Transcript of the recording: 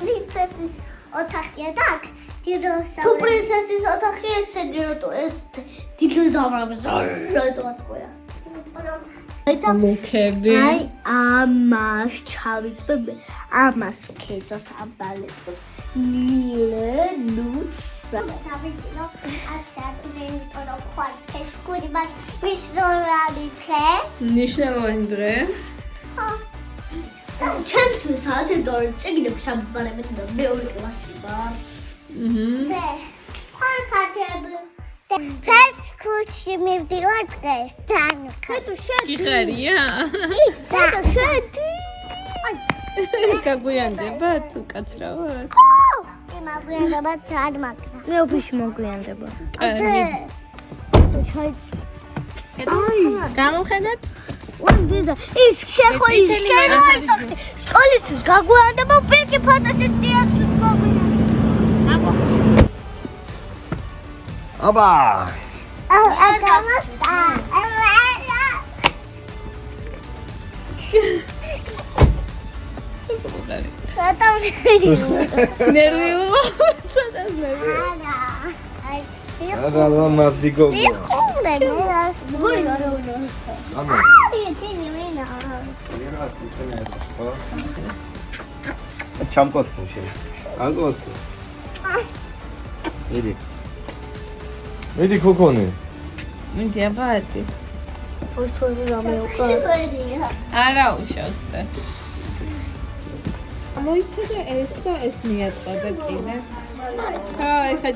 პრინცესის ოთახია და აქ დინოზავრი. თუ პრინცესის ოთახია ესე დინოზავრების რატომაც ყויה. მუქები. აი ამას ჩავიწვე ამას ქედოს ამბალებს. ნილე ნუცა. დავიწყო ასაკრენ თორე ხვალ ფესკური მაგ მისროლადი ხე. ნიშნავენ დღე. ჩემთვის საათი წიგნებს შაბალებით და მეორე კლასი ვარ. და ხალხათები ფესკურში მივდივარ დღეს თან. ხეთო შედი. იხარია? ხეთო შედი. ეს გაგვიანდება თუ კაცრავად? მაგვიანდება თან მაგა. მე ოფისში მოგვიანდება. კარგი. აი, გამოვხედეთ? ვანდიდა ის შეხოი შეეროიწახი სკოლისთვის გაგვიანდება პირკი ფანტასიის დიასთვის გაგვიანდება. აბა გამოსტა. ნერვიულო. ცოტას ნერვი. არა მაზიგო. გული არა უნდა. ამა. ჩამკოს ხუში. აგოს. მიდი ქოქონი. მიდი აბათი. ოთორი რამე უკა. არა უშავს და. მოიცადე ეს და ეს მიაწოდე კიდე. ხა, ეხა